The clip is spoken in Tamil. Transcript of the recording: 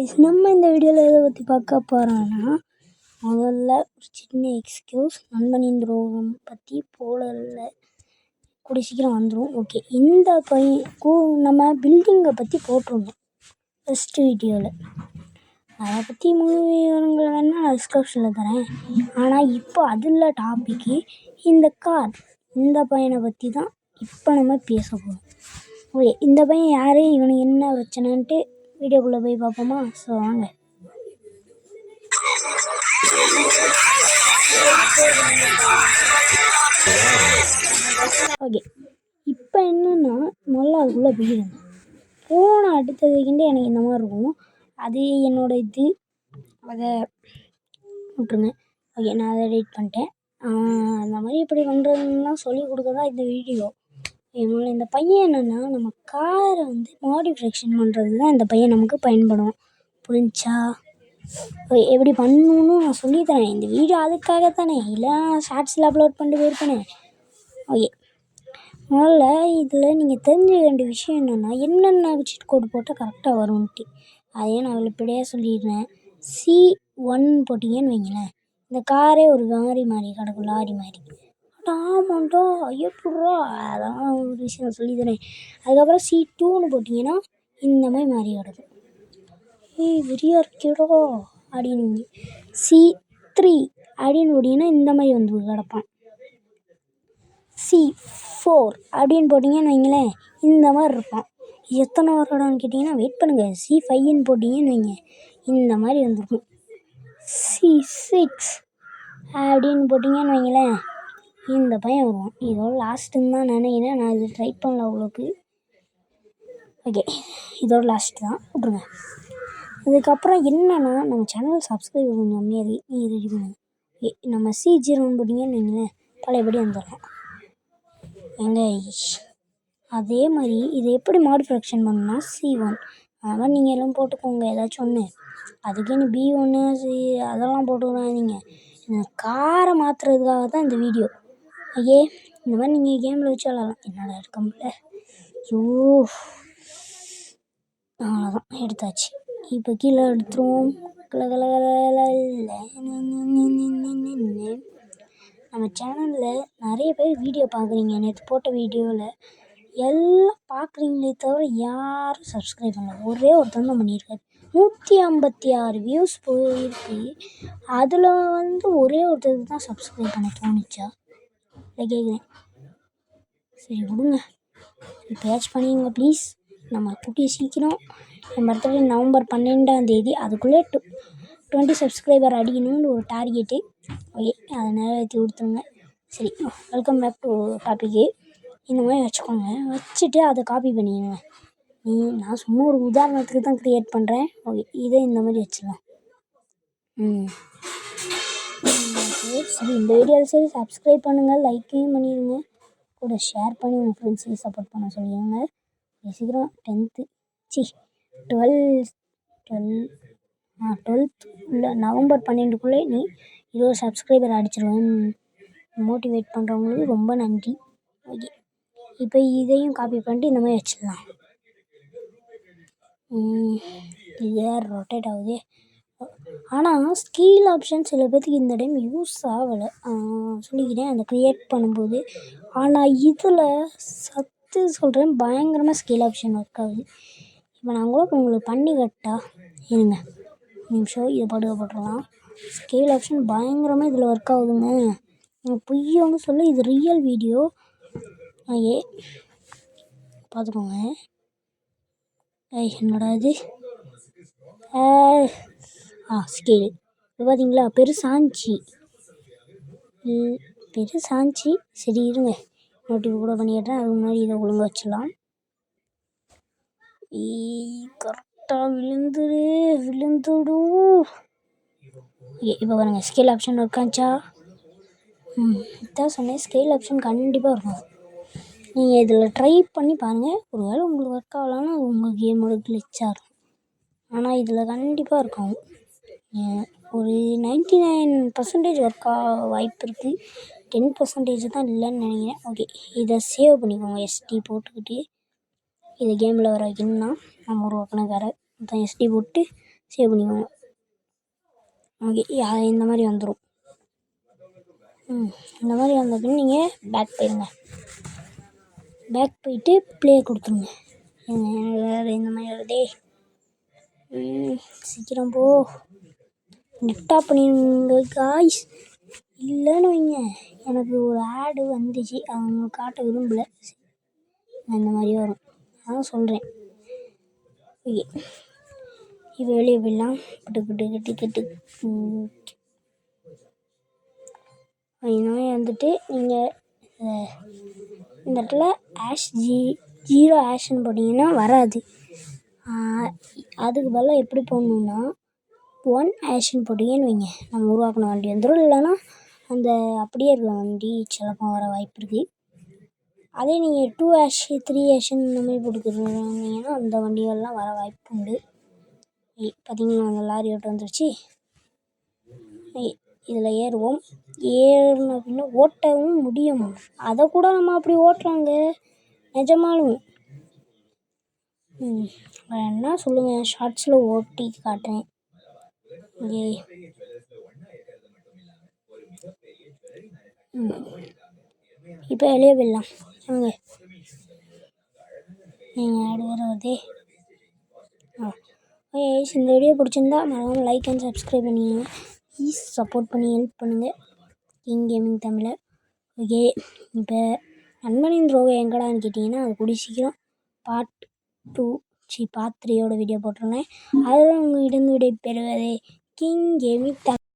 கைஸ், நம்ம இந்த வீடியோவில் எதை பற்றி பார்க்க போகிறோன்னா, முதல்ல ஒரு சின்ன எக்ஸ்கியூஸ். நண்பனின் துரோகம் பற்றி போடல, கூடிய சீக்கிரம் வந்துடும். ஓகே, இந்த நம்ம பில்டிங்கை பற்றி போட்டிருந்தோம் ஃபஸ்ட்டு வீடியோவில். அதை பற்றி முழு விவரங்கள் வேணால் நான் டிஸ்கிரிப்ஷனில் தரேன். ஆனால் இப்போ அதில் டாப்பிக்கு இந்த பையனை பற்றி தான் இப்போ நம்ம பேச போகிறோம். ஓகே, இந்த பையன் யார், இவனுக்கு என்ன பிரச்சனைன்ட்டு வீடியோக்குள்ளே போய் பார்ப்போமா? ஸோ வாங்க. ஓகே, இப்போ என்னென்னா முதல்ல அதுக்குள்ளே போயிடுங்க. போன அடுத்த செகண்டே எனக்கு இந்த மாதிரி இருக்கும். அது என்னோடய அதை விட்ருங்க. ஓகே, நான் அதை எடிட் பண்ணிட்டேன். அந்த மாதிரி இப்படி பண்ணுறதுலாம் சொல்லிக் கொடுக்க தான் இந்த வீடியோ. இந்த பையன் என்னென்னா, நம்ம காரை மாடிஃபிகேஷன் பண்ணுறது தான் இந்த பையன் நமக்கு பயன்படும். புரிஞ்சா? எப்படி பண்ணணும்னு நான் சொல்லித்தரேன். இந்த வீடியோ அதுக்காக தானே, இல்லை ஷார்ட்ஸில் அப்லோட் பண்ணிட்டு போயிருப்பேனே. ஓகே, முதல்ல இதில் நீங்கள் தெரிஞ்சுக்க வேண்டிய விஷயம் என்னென்னா, என்னென்ன சீட் கோடு போட்டால் கரெக்டாக வரும்ன்ட்டு அதையே நான் வெளிப்படையாக சொல்லிடுறேன். C1 போட்டிங்கன்னு வைங்களேன், இந்த காரே ஒரு மாதிரி கிடக்கும், லாரி மாதிரி. ஆமாண்டா, எப்பட்றா, அதான் ஒரு விஷயம் சொல்லித்தரேன். அதுக்கப்புறம் C2ன்னு போட்டிங்கன்னா இந்த மாதிரி கிடக்கும். வெறியாக இருக்கேடா அப்படின்னு. C3 அப்படின்னு போட்டிங்கன்னா இந்த மாதிரி கிடப்பான். C4 அப்படின்னு போட்டிங்கன்னு வைங்களேன், இந்த மாதிரி இருப்பான். எத்தனை வரடான்னு கேட்டிங்கன்னா வெயிட் பண்ணுங்கள். C5ன்னு போட்டிங்கன்னு வைங்க, இந்த மாதிரி வந்துருக்கும். C6 அப்படின்னு போட்டிங்கன்னு வைங்களேன், இந்த பையன் வருவான். இதோட லாஸ்ட்டுன்னு தான் நினைக்கிறேன். நான் இது ட்ரை பண்ணல அவ்வளோக்கு. ஓகே, இதோட லாஸ்ட்டு தான், விட்ருங்க. அதுக்கப்புறம் என்னென்னா, நம்ம சேனல் சப்ஸ்கிரைபர் கொஞ்சம் கம்மியாக ரெடி பண்ணுங்க. ஓகே, நம்ம C0ன்னு போட்டிங்கன்னு வைங்களேன், பழையபடி வந்துடலாம். எங்க அதே மாதிரி இதை எப்படி மாடிஃபிகேஷன் பண்ணணும்னா C1 அதெல்லாம் நீங்கள் எல்லாம் போட்டுக்கோங்க, ஏதாச்சும் ஒன்று. அதுக்குன்னு B1 C அதெல்லாம் போட்டுக்கிறாதீங்க. இந்த காரை மாற்றுறதுக்காக தான் இந்த வீடியோ. ஓகே, இந்த மாதிரி நீங்கள் கேமில் வச்சு விளாட்லாம். என்னால் எடுக்க முடியல. ஐயோ, அவ்வளோதான், எடுத்தாச்சு. இப்போ கீழே எடுத்துருவோம். நம்ம சேனலில் நிறைய பேர் வீடியோ பார்க்குறீங்க. நேற்று போட்ட வீடியோவில் எல்லாம் பார்க்குறீங்களே தவிர யாரும் சப்ஸ்கிரைப் பண்ணல. ஒரே ஒருத்தர் தான் பண்ணியிருக்காரு. 156 வியூஸ் போயிருக்கு. அதில் ஒரே ஒருத்தருக்கு தான் சப்ஸ்கிரைப் பண்ண தோணுச்சா இல்லை கேட்குறேன். சரி விடுங்க, இப்போயாச்சும் பண்ணிடுங்க ப்ளீஸ். நம்ம கூட்டிய சீக்கிரம் என் பர்த்டே நவம்பர் 12 அதுக்குள்ளே 20 சப்ஸ்கிரைபர் அடிக்கணும்னு ஒரு டார்கெட்டு. ஓகே, அதை நிறைவேற்றி கொடுத்துருங்க. சரி, வெல்கம் பேக் டு டாப்பிக்கு. இந்த மாதிரி வச்சுக்கோங்க, வச்சுட்டு அதை காப்பி பண்ணிடுங்க. நான் சும்மா ஒரு உதாரணத்துக்கு தான் க்ரியேட் பண்ணுறேன். ஓகே, இதை இந்த மாதிரி வச்சிடலாம். சரி, இந்த வீடியோவில் சரி சப்ஸ்கிரைப் பண்ணுங்கள், லைக்கையும் பண்ணிடுங்க, கூட ஷேர் பண்ணி உங்கள் ஃப்ரெண்ட்ஸுக்கு சப்போர்ட் பண்ண சொல்லிடுங்க. சீக்கிரம் 12th இல்லை நவம்பர் 12க்குள்ளே நீ 20 சப்ஸ்கிரைபர் அடிச்சிருவேன். மோட்டிவேட் பண்ணுறவங்களுக்கு ரொம்ப நன்றி. ஓகே, இப்போ இதையும் காப்பி பண்ணிட்டு இந்த மாதிரி வச்சிடலாம். இது யார் ரொட்டேட் ஆகுது? ஆனால் ஸ்கீல் ஆப்ஷன் சில பேர்த்துக்கு இந்த டைம் யூஸ் ஆகலை சொல்லிக்கிறேன், அந்த க்ரியேட் பண்ணும்போது. ஆனால் இதில் சத்து சொல்கிறேன், பயங்கரமாக ஸ்கீல் ஆப்ஷன் ஒர்க் ஆகுது. இப்போ நான் கூட உங்களுக்கு பண்ணி கட்டா இருங்க நிமிஷம், இதை போட்டுடலாம். ஸ்கேல் ஆப்ஷன் பயங்கரமாக இதில் ஒர்க் ஆகுதுங்க. பொய்யவங்க சொல்ல, இது ரியல் வீடியோ. பார்த்துக்கோங்க. என்னடா இது? ஸ்கேல் இப்போ பார்த்தீங்களா, பெருசாஞ்சி. சரி இருங்க, நோட்டிஃபை கூட பண்ணிடுறேன். அதுக்கு முன்னாடி இதை ஒழுங்காக வச்சிடலாம். கரெக்டாக விழுந்துடும். இப்போ பாருங்கள், ஸ்கேல் ஆப்ஷன் ஒர்க் ஆச்சா? இதான் சொன்னேன், ஸ்கேல் ஆப்ஷன் கண்டிப்பாக இருக்கும். நீங்கள் இதில் ட்ரை பண்ணி பாருங்கள். ஒரு வேளை உங்களுக்கு ஒர்க் ஆகலான்னா அது உங்கள் கேமோட கிளிச்சாக இருக்கும். ஆனால் இதில் கண்டிப்பாக இருக்கும். ஒரு 99% ஒர்க் ஆக வாய்ப்பு இருக்குது. 10% தான் இல்லைன்னு நினைக்கிறேன். ஓகே, இதை சேவ் பண்ணிக்கோங்க. SD போட்டுக்கிட்டு இதை கேமில் வர வைக்கணும்னா நம்ம உருவாக்கின காரை தான் SD போட்டு சேவ் பண்ணிக்கோங்க. ஓகே, இந்த மாதிரி வந்துடும். இந்த மாதிரி வந்த பின் நீங்கள் பேக் போயிடுங்க. பேக் போயிட்டு ப்ளே கொடுத்துருங்க. வேறு இந்த மாதிரி வருதே, சீக்கிரம் போ, நெட் ஆஃப் பண்ணிடுங்க காய்ஸ். இல்லைன்னு வைங்க, எனக்கு ஒரு ஆடு வந்துச்சு, அவங்க காட்ட விரும்பலை, அந்த மாதிரி வரும், அதான் சொல்கிறேன். ஓகே, இப்போ வெளியே போயிடலாம். கிட்டு இந்த மாதிரி வந்துட்டு நீங்கள் இந்த இடத்துல ஜீரோ ஆஷ்ன்னு போட்டிங்கன்னா வராது. அதுக்கு பதிலாக எப்படி போடணுன்னா 1 ஆஷ்ன்னு போட்டிங்கன்னு வைங்க, நம்ம உருவாக்கின வண்டி வந்துடும். இல்லைன்னா அந்த அப்படியே இருக்கிற வண்டி சிலப்பம் வர வாய்ப்பு இருக்குது. அதே நீங்கள் 2 ஆஷ் 3 ஆஷ்ன்னு இந்த மாதிரி போட்டுக்கிட்டீங்கன்னா அந்த வண்டிகள்லாம் வர வாய்ப்பு உண்டு. பார்த்தீங்கன்னா அந்த லாரி ஓட்ட வந்துருச்சு. இதில் ஏறுவோம். ஏறின பின்ன ஓட்டவும் முடியும். அதை கூட நம்ம அப்படி ஓட்டுறாங்க நிஜமாலும். என்ன சொல்லுங்கள், ஷார்ட்ஸில் ஓட்டி காட்டுறேன். இங்கே இப்போ வெளியே போயிடலாம் வாங்க. நீங்கள் ஆடு வேறு வருதே. ஓகே, இந்த வீடியோ பிடிச்சிருந்தா மறக்காமல் லைக் அண்ட் சப்ஸ்கிரைப் பண்ணிக்கோங்க. ப்ளீஸ் சப்போர்ட் பண்ணி ஹெல்ப் பண்ணுங்கள் கிங் கேமிங் தமிழை. ஓகே, இப்போ நண்பனின் துரோகம் எங்கடான்னு கேட்டிங்கன்னா அது கூடிய சீக்கிரம் பார்ட் 3 வீடியோ போட்டிருந்தேன். அதுதான் உங்கள்கிட்ட விடை பெறுவதே கிங் கேமிங் தமிழ்.